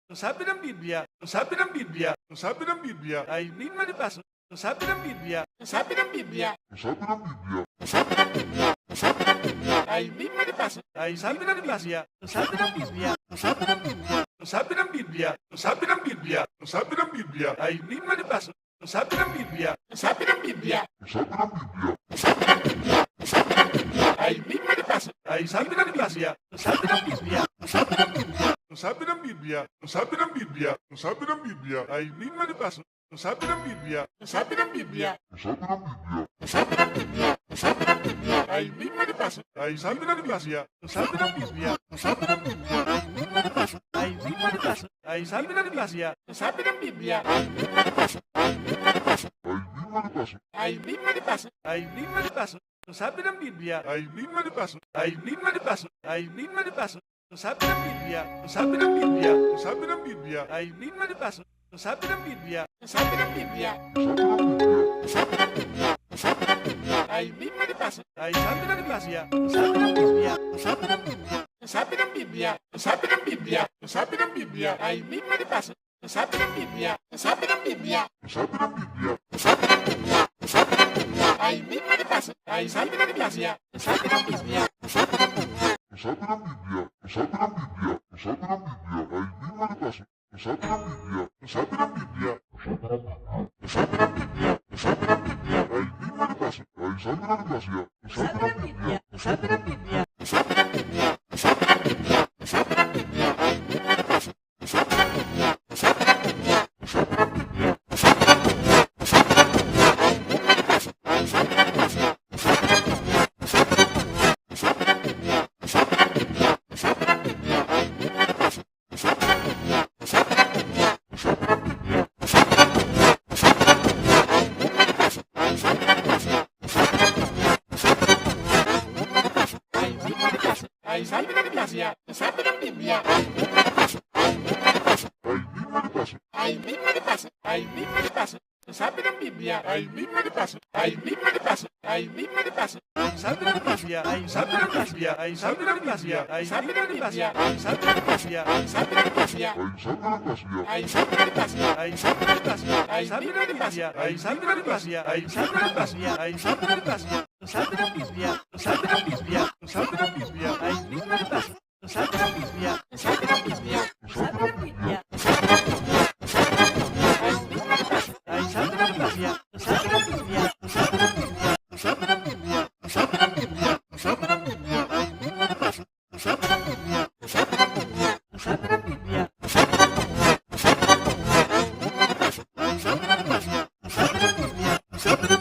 Ang sabi ng Biblia, ang sabi ng Biblia, ang sabi ng Biblia ay di malibas. Ang sabi ng Biblia, ang sabi ng Biblia, Ang sabi ng Biblia, ang sabi ng Biblia, ang sabi ng Biblia ay di malibas. Ay sabi ng Biblia, ang sabi ng Biblia, ang sabi ng Biblia, ang sabi ng Biblia, ang sabi ng Biblia, ang sabi ng Biblia ay di malibas. Ang sabi ng Biblia, ang sabi ng Biblia, ang sabi ng Biblia, ang sabi ng Biblia, ang sabi ng Biblia ay di malibas. Ay sabi ng Biblia, ang sabi ng Biblia, ang sabi ng Biblia, ang sabi ng Biblia, ang sabi ng Biblia, ang sabi ng Biblia ay di malibas. Ang sabi ng Biblia, ang sabi ng Biblia, ang sabi ng Biblia, ang sabi ng Biblia, ang sabi ng Biblia ay di malibas. Ay sabi ng Biblia, ang sabi ng Biblia, ang sabi ng Biblia ay di malibas. Ay di malibas. Ay sabi ng Biblia, ang sabi ng Biblia ay di malibas. Ay di malibas. ay di malibas, Ay di malibas. Ang sabi ng Biblia ay di malibas. Ay di malibas. Ay di malibas. Ang sabi ng Biblia, ang sabi ng Biblia, ang sabi ng Biblia ay di malibas. Ang sabi ng Biblia, ang sabi ng Biblia, ang sabi ng Biblia, ang sabi ng Biblia, ang sabi ng Biblia ay di malibas. Ay sabi ng Biblia, ang sabi ng Biblia, ang sabi ng Biblia, ang sabi ng Biblia, ang sabi ng Biblia, ang sabi ng Biblia ay di malibas. Ang sabi ng Biblia, ang sabi ng Biblia, ang sabi ng Biblia, ang sabi ng Biblia, ang sabi ng Biblia ay di malibas. Ay sabi ng Biblia, ang sabi ng Biblia, ang sabi ng Biblia, ang sabi ng Biblia, ang sabi ng Biblia, ang sabi ng Biblia ay di malibas. Ang sabi ng Biblia, ang sabi ng Biblia, ang sabi ng Biblia, ang sabi ng Biblia, ang sabi ng Biblia ay di malibas. Ay sabi ng Biblia, ang sabi ng Biblia, ang sabi ng Biblia, ang sabi ng Biblia, ang sabi ng Biblia, ang sabi ng Biblia ay di malibas. Ang sabi ng Biblia, ang sabi ng Biblia, ang sabi ng Biblia, ang sabi ng Biblia, ang sabi ng Biblia ay di malibas. Ang sabi ng Biblia, ang sabi ng Biblia, ang sabi ng Biblia, ang sabi ng Biblia, ang sabi ng Biblia, ang sabi ng Biblia ay di malibas. Ang sabi ng Biblia, ang sabi ng Biblia, ang sabi ng Biblia, ang sabi ng Biblia, ang sabi ng Biblia ay di malibas. Ang sabi ng Biblia, ang sabi ng Biblia, ang sabi ng Biblia ay di malibas. Ay di malibas. Ay sabi ng Biblia, ang sabi ng Biblia ay di malibas. Ay di malibas. ay di malibas. Ay di malibas. Ang sabi ng Biblia ay di malibas. Ay di malibas. Ay di malibas. Ang sabi ng Biblia ay sabi ng Biblia ay sabi ng Biblia ay sabi ng Biblia ay sabi ng Biblia ay sabi ng Biblia Ay sabi ng Biblia, ay sabi ng Biblia ay sabi ng Biblia ay sabi ng Biblia ay sabi ng Biblia ay sabi ng Biblia ang sabi ng Biblia ang sabi ng Biblia ang sabi ng Biblia ay di malibas. Ang sabi ng Biblia ang sabi ng Biblia ang sabi ng Biblia ang sabi ng Biblia ang sabi ng Biblia ay di malibas. Ay sabi ng Biblia ang sabi ng Biblia ang sabi ng Biblia ang sabi ng Biblia ang sabi ng Biblia ang sabi ng Biblia ay di malibas. Ang sabi ng Biblia ang sabi ng Biblia ang sabi ng Biblia ang sabi ng Biblia ang sabi ng Biblia ay di malibas. Ang sabi ng Biblia ang sabi ng Biblia ang sabi ng